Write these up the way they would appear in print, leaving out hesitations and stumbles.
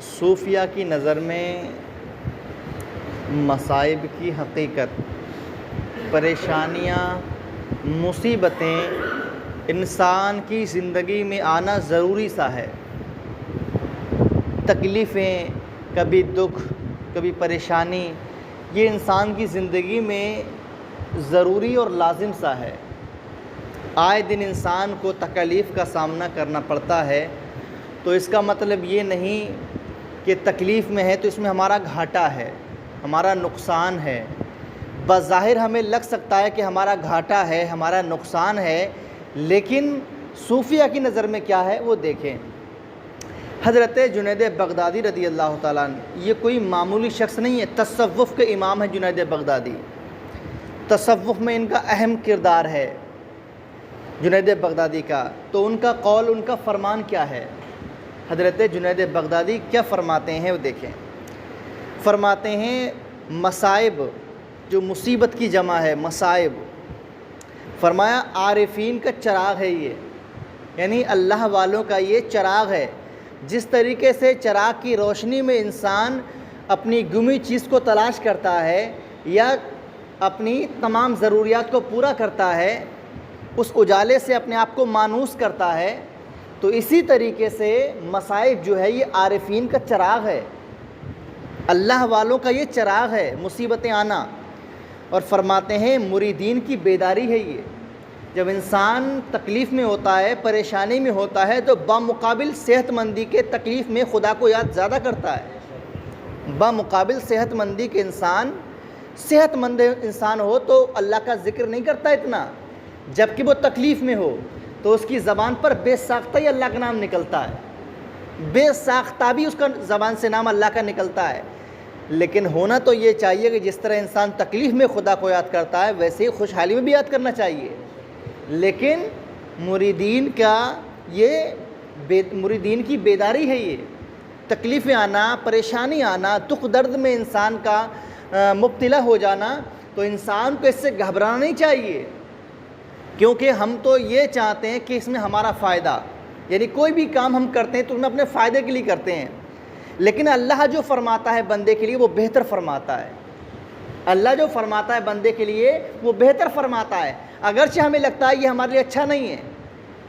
صوفیہ کی نظر میں مصائب کی حقیقت، پریشانیاں، مصیبتیں انسان کی زندگی میں آنا ضروری سا ہے۔ تکلیفیں، کبھی دکھ، کبھی پریشانی، یہ انسان کی زندگی میں ضروری اور لازم سا ہے۔ آئے دن انسان کو تکلیف کا سامنا کرنا پڑتا ہے، تو اس کا مطلب یہ نہیں کہ تکلیف میں ہے تو اس میں ہمارا گھاٹا ہے، ہمارا نقصان ہے۔ بظاہر ہمیں لگ سکتا ہے کہ ہمارا گھاٹا ہے، ہمارا نقصان ہے، لیکن صوفیہ کی نظر میں کیا ہے وہ دیکھیں۔ حضرت جنید بغدادی رضی اللہ تعالیٰ عنہ، یہ کوئی معمولی شخص نہیں ہے، تصوف کے امام ہے جنید بغدادی۔ تصوف میں ان کا اہم کردار ہے جنید بغدادی کا۔ تو ان کا قول، ان کا فرمان کیا ہے؟ حضرت جنید بغدادی کیا فرماتے ہیں وہ دیکھیں۔ فرماتے ہیں مصائب، جو مصیبت کی جمع ہے مصائب، فرمایا عارفین کا چراغ ہے یہ، یعنی اللہ والوں کا یہ چراغ ہے۔ جس طریقے سے چراغ کی روشنی میں انسان اپنی گمی چیز کو تلاش کرتا ہے یا اپنی تمام ضروریات کو پورا کرتا ہے، اس اجالے سے اپنے آپ کو مانوس کرتا ہے، تو اسی طریقے سے مصائب جو ہے یہ عارفین کا چراغ ہے، اللہ والوں کا یہ چراغ ہے، مصیبتیں آنا۔ اور فرماتے ہیں مریدین کی بیداری ہے یہ۔ جب انسان تکلیف میں ہوتا ہے، پریشانی میں ہوتا ہے، تو بمقابل صحت مندی کے تکلیف میں خدا کو یاد زیادہ کرتا ہے۔ بمقابل صحت مندی کے انسان، صحت مند انسان ہو تو اللہ کا ذکر نہیں کرتا اتنا، جبکہ وہ تکلیف میں ہو تو اس کی زبان پر بے ساختہ ہی اللہ کا نام نکلتا ہے، بے ساختہ بھی اس کا زبان سے نام اللہ کا نکلتا ہے۔ لیکن ہونا تو یہ چاہیے کہ جس طرح انسان تکلیف میں خدا کو یاد کرتا ہے، ویسے ہی خوشحالی میں بھی یاد کرنا چاہیے۔ لیکن مریدین کا مریدین کی بیداری ہے یہ۔ تکلیفیں آنا، پریشانی آنا، دکھ درد میں انسان کا مبتلا ہو جانا، تو انسان کو اس سے گھبرانا نہیں چاہیے، کیونکہ ہم تو یہ چاہتے ہیں کہ اس میں ہمارا فائدہ، یعنی کوئی بھی کام ہم کرتے ہیں تو ہم اپنے فائدے کے لیے کرتے ہیں، لیکن اللہ جو فرماتا ہے بندے کے لیے وہ بہتر فرماتا ہے۔ اللہ جو فرماتا ہے بندے کے لیے وہ بہتر فرماتا ہے۔ اگرچہ ہمیں لگتا ہے یہ ہمارے لیے اچھا نہیں ہے،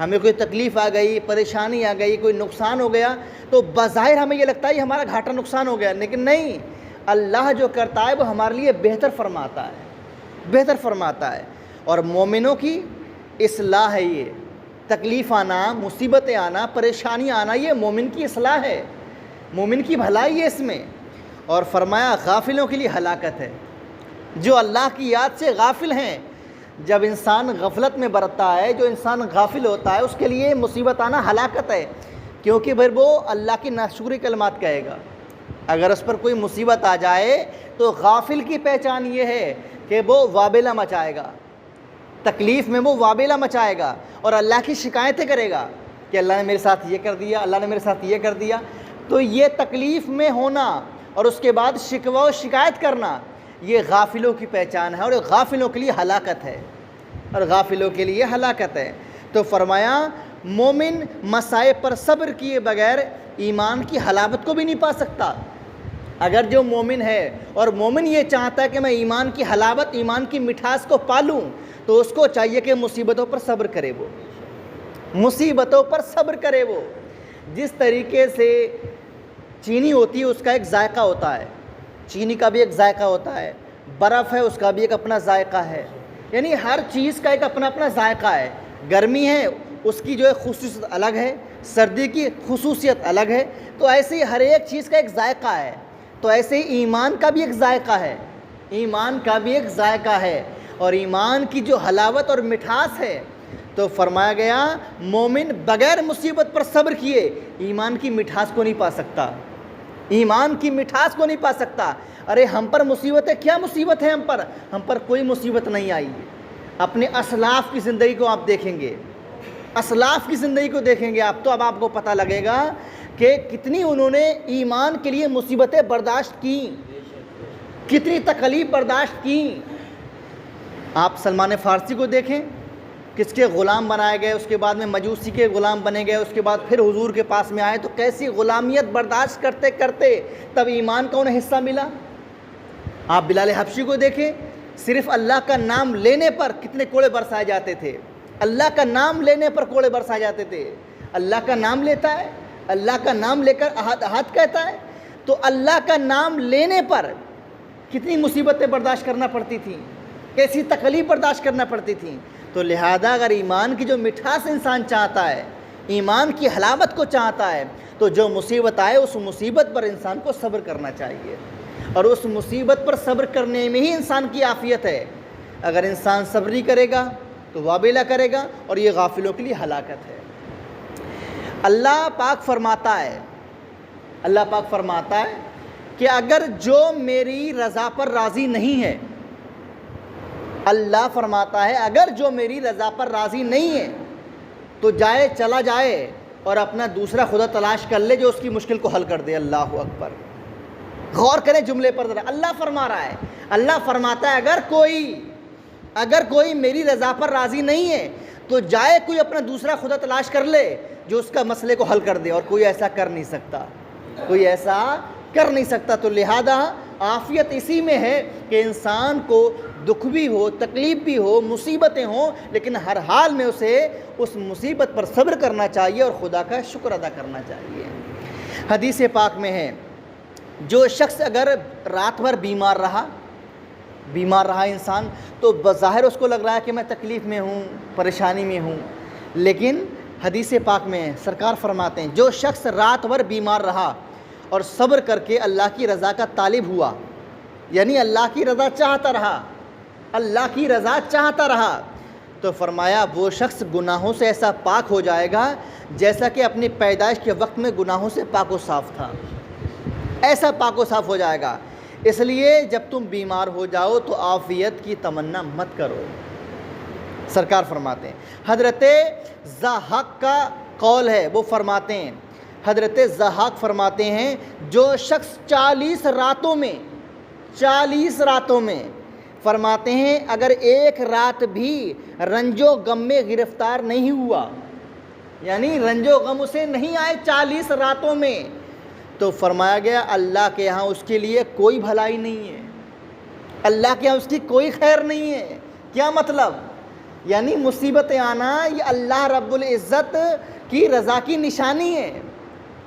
ہمیں کوئی تکلیف آ گئی، پریشانی آ گئی، کوئی نقصان ہو گیا، تو بظاہر ہمیں یہ لگتا ہے یہ ہمارا گھاٹا نقصان ہو گیا، لیکن نہیں، اللہ جو کرتا ہے وہ ہمارے لیے بہتر فرماتا ہے، بہتر فرماتا ہے۔ اور مومنوں کی اصلاح ہے یہ۔ تکلیف آنا، مصیبتیں آنا، پریشانی آنا، یہ مومن کی اصلاح ہے، مومن کی بھلائی ہے اس میں۔ اور فرمایا غافلوں کے لیے ہلاکت ہے، جو اللہ کی یاد سے غافل ہیں۔ جب انسان غفلت میں برتتا ہے، جو انسان غافل ہوتا ہے، اس کے لیے مصیبت آنا ہلاکت ہے، کیونکہ پھر وہ اللہ کی ناشکری کلمات کہے گا۔ اگر اس پر کوئی مصیبت آ جائے تو غافل کی پہچان یہ ہے کہ وہ وابلہ مچائے گا، تکلیف میں وہ وابلہ مچائے گا اور اللہ کی شکایتیں کرے گا کہ اللہ نے میرے ساتھ یہ کر دیا، اللہ نے میرے ساتھ یہ کر دیا۔ تو یہ تکلیف میں ہونا اور اس کے بعد شکوہ و شکایت کرنا، یہ غافلوں کی پہچان ہے، اور غافلوں کے لیے ہلاکت ہے، اور غافلوں کے لیے ہلاکت ہے۔ تو فرمایا مومن مصائب پر صبر کیے بغیر ایمان کی حلاوت کو بھی نہیں پا سکتا۔ اگر جو مومن ہے اور مومن یہ چاہتا ہے کہ میں ایمان کی حلاوت، ایمان کی مٹھاس کو پالوں، تو اس کو چاہیے کہ مصیبتوں پر صبر کرے، وہ مصیبتوں پر صبر کرے۔ وہ جس طریقے سے چینی ہوتی ہے اس کا ایک ذائقہ ہوتا ہے، چینی کا بھی ایک ذائقہ ہوتا ہے، برف ہے اس کا بھی ایک اپنا ذائقہ ہے، یعنی ہر چیز کا ایک اپنا اپنا ذائقہ ہے۔ گرمی ہے اس کی جو ہے خصوصیت الگ ہے، سردی کی خصوصیت الگ ہے، تو ایسے ہی ہر ایک چیز کا ایک ذائقہ ہے۔ تو ایسے ہی ایمان کا بھی ایک ذائقہ ہے، ایمان کا بھی ایک ذائقہ ہے، اور ایمان کی جو حلاوت اور مٹھاس ہے، تو فرمایا گیا مومن بغیر مصیبت پر صبر کیے ایمان کی مٹھاس کو نہیں پا سکتا، ایمان کی مٹھاس کو نہیں پا سکتا۔ ارے ہم پر مصیبت ہے، کیا مصیبت ہے ہم پر کوئی مصیبت نہیں آئی ہے۔ اپنے اسلاف کی زندگی کو آپ دیکھیں گے، اسلاف کی زندگی کو دیکھیں گے آپ، تو اب آپ کو پتہ لگے گا کہ کتنی انہوں نے ایمان کے لیے مصیبتیں برداشت کیں، کتنی تکلیف برداشت کیں۔ آپ سلمان فارسی کو دیکھیں، کس کے غلام بنائے گئے، اس کے بعد میں مجوسی کے غلام بنے گئے، اس کے بعد پھر حضور کے پاس میں آئے، تو کیسی غلامیت برداشت کرتے کرتے تب ایمان کا انہیں حصہ ملا۔ آپ بلال حبشی کو دیکھیں، صرف اللہ کا نام لینے پر کتنے کوڑے برسائے جاتے تھے، اللہ کا نام لینے پر کوڑے برسائے جاتے تھے۔ اللہ کا نام لیتا ہے، اللہ کا نام لے کر احد احد کہتا ہے، تو اللہ کا نام لینے پر کتنی مصیبتیں برداشت کرنا پڑتی تھیں، کیسی تکلیف برداشت کرنا پڑتی تھیں۔ تو لہذا اگر ایمان کی جو مٹھاس انسان چاہتا ہے، ایمان کی حلاوت کو چاہتا ہے، تو جو مصیبت آئے اس مصیبت پر انسان کو صبر کرنا چاہیے، اور اس مصیبت پر صبر کرنے میں ہی انسان کی عافیت ہے۔ اگر انسان صبر نہیں کرے گا تو وابلہ کرے گا، اور یہ غافلوں کے لیے ہلاکت ہے۔ اللہ پاک فرماتا ہے کہ اگر جو میری رضا پر راضی نہیں ہے، اللہ فرماتا ہے اگر جو میری رضا پر راضی نہیں ہے تو چلا جائے اور اپنا دوسرا خدا تلاش کر لے جو اس کی مشکل کو حل کر دے۔ اللہ اکبر، غور کریں جملے پر ذرا، اللہ فرما رہا ہے، اللہ فرماتا ہے اگر کوئی میری رضا پر راضی نہیں ہے تو جائے کوئی اپنا دوسرا خدا تلاش کر لے جو اس کا مسئلے کو حل کر دے، اور کوئی ایسا کر نہیں سکتا، تو لہذا عافیت اسی میں ہے کہ انسان کو دکھ بھی ہو، تکلیف بھی ہو، مصیبتیں ہوں، لیکن ہر حال میں اسے اس مصیبت پر صبر کرنا چاہیے اور خدا کا شکر ادا کرنا چاہیے۔ حدیث پاک میں ہے، جو شخص اگر رات بھر بیمار رہا انسان، تو بظاہر اس کو لگ رہا ہے کہ میں تکلیف میں ہوں، پریشانی میں ہوں، لیکن حدیث پاک میں سرکار فرماتے ہیں جو شخص رات بھر بیمار رہا اور صبر کر کے اللہ کی رضا کا طالب ہوا، یعنی اللہ کی رضا چاہتا رہا، تو فرمایا وہ شخص گناہوں سے ایسا پاک ہو جائے گا جیسا کہ اپنی پیدائش کے وقت میں گناہوں سے پاک و صاف تھا، ایسا پاک و صاف ہو جائے گا۔ اس لیے جب تم بیمار ہو جاؤ تو عافیت کی تمنا مت کرو، سرکار فرماتے ہیں۔ حضرت ضحاک کا قول ہے، وہ فرماتے ہیں، حضرت ضحاک فرماتے ہیں جو شخص 40 راتوں میں فرماتے ہیں اگر ایک رات بھی رنج و غم میں گرفتار نہیں ہوا، یعنی رنج و غم اسے نہیں آئے 40 راتوں میں، تو فرمایا گیا اللہ کے ہاں اس کے لیے کوئی بھلائی نہیں ہے، اللہ کے ہاں اس کی کوئی خیر نہیں ہے۔ کیا مطلب؟ یعنی مصیبتیں آنا یہ اللہ رب العزت کی رضا کی نشانی ہے،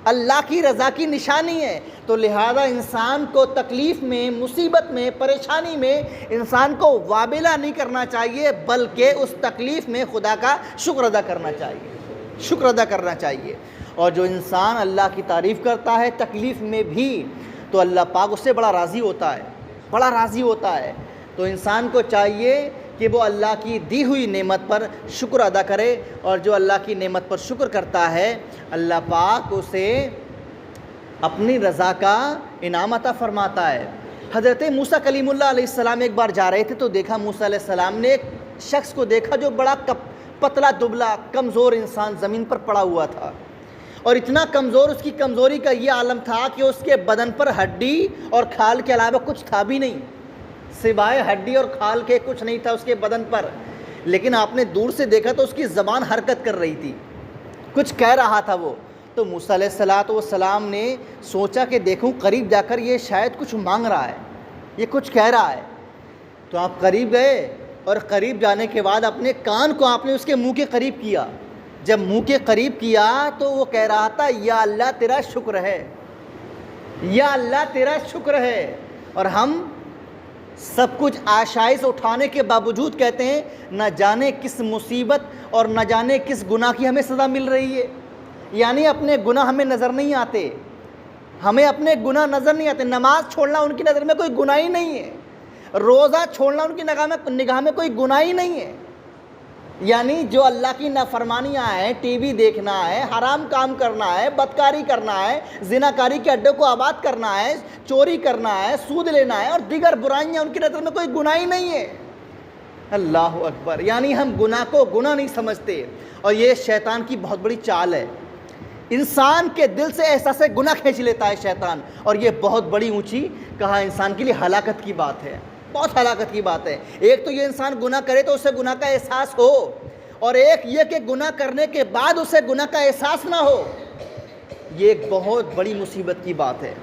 اللہ کی رضا کی نشانی ہے، تو لہذا انسان کو تکلیف میں، مصیبت میں، پریشانی میں انسان کو وابلہ نہیں کرنا چاہیے، بلکہ اس تکلیف میں خدا کا شکر ادا کرنا چاہیے۔ اور جو انسان اللہ کی تعریف کرتا ہے تکلیف میں بھی، تو اللہ پاک اس سے بڑا راضی ہوتا ہے۔ تو انسان کو چاہیے کہ وہ اللہ کی دی ہوئی نعمت پر شکر ادا کرے، اور جو اللہ کی نعمت پر شکر کرتا ہے اللہ پاک اسے اپنی رضا کا انعام عطا فرماتا ہے۔ حضرت موسیٰ کلیم اللہ علیہ السلام ایک بار جا رہے تھے تو دیکھا موسیٰ علیہ السلام نے ایک شخص کو دیکھا جو بڑا پتلا دبلا کمزور انسان زمین پر پڑا ہوا تھا، اور اتنا کمزور، اس کی کمزوری کا یہ عالم تھا کہ اس کے بدن پر ہڈی اور کھال کے علاوہ کچھ تھا بھی نہیں، سوائے ہڈی اور کھال کے کچھ نہیں تھا اس کے بدن پر، لیکن آپ نے دور سے دیکھا تو اس کی زبان حرکت کر رہی تھی، کچھ کہہ رہا تھا وہ۔ تو موسیٰ علیہ السلام نے سوچا کہ دیکھوں قریب جا کر یہ شاید کچھ مانگ رہا ہے، یہ کچھ کہہ رہا ہے، تو آپ قریب گئے، اور قریب جانے کے بعد اپنے کان کو آپ نے اس کے منہ کے قریب کیا۔ جب منہ کے قریب کیا تو وہ کہہ رہا تھا یا اللہ تیرا شکر ہے، یا اللہ تیرا شکر ہے۔ اور ہم سب کچھ آشائش اٹھانے کے باوجود کہتے ہیں نہ جانے کس مصیبت اور نہ جانے کس گناہ کی ہمیں سزا مل رہی ہے، یعنی اپنے گناہ ہمیں نظر نہیں آتے، نماز چھوڑنا ان کی نظر میں کوئی گناہ ہی نہیں ہے، روزہ چھوڑنا ان کی نگاہ میں کوئی گناہ ہی نہیں ہے، یعنی جو اللہ کی نافرمانیاں ہیں، ٹی وی دیکھنا ہے، حرام کام کرنا ہے، بدکاری کرنا ہے، زناکاری کے اڈے کو آباد کرنا ہے، چوری کرنا ہے، سود لینا ہے اور دیگر برائیاں ان کی نظر میں کوئی گناہ ہی نہیں ہے۔ اللہ اکبر، یعنی ہم گناہ کو گناہ نہیں سمجھتے، اور یہ شیطان کی بہت بڑی چال ہے، انسان کے دل سے احساس گناہ کھینچ لیتا ہے شیطان، اور یہ بہت بڑی اونچی کہا انسان کے لیے ہلاکت کی بات ہے، بہت ہلاکت کی بات ہے۔ ایک تو یہ انسان گناہ کرے تو اسے گناہ کا احساس ہو، اور ایک یہ کہ گناہ کرنے کے بعد اسے گناہ کا احساس نہ ہو، یہ ایک بہت بڑی مصیبت کی بات ہے۔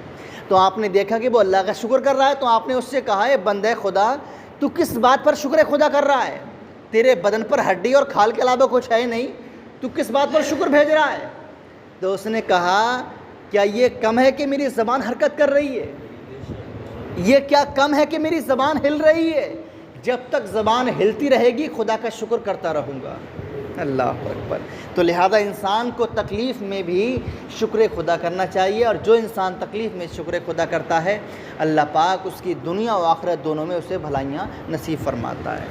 تو آپ نے دیکھا کہ وہ اللہ کا شکر کر رہا ہے، تو آپ نے اس سے کہا ہے بندہ خدا تو کس بات پر شکر خدا کر رہا ہے؟ تیرے بدن پر ہڈی اور کھال کے علاوہ کچھ ہے نہیں، تو کس بات پر شکر بھیج رہا ہے؟ تو اس نے کہا کیا یہ کم ہے کہ میری زبان حرکت کر رہی ہے؟ یہ کیا کم ہے کہ میری زبان ہل رہی ہے؟ جب تک زبان ہلتی رہے گی خدا کا شکر کرتا رہوں گا۔ اللہ اکبر۔ تو لہذا انسان کو تکلیف میں بھی شکر خدا کرنا چاہیے، اور جو انسان تکلیف میں شکر خدا کرتا ہے اللہ پاک اس کی دنیا و آخرت دونوں میں اسے بھلائیاں نصیب فرماتا ہے۔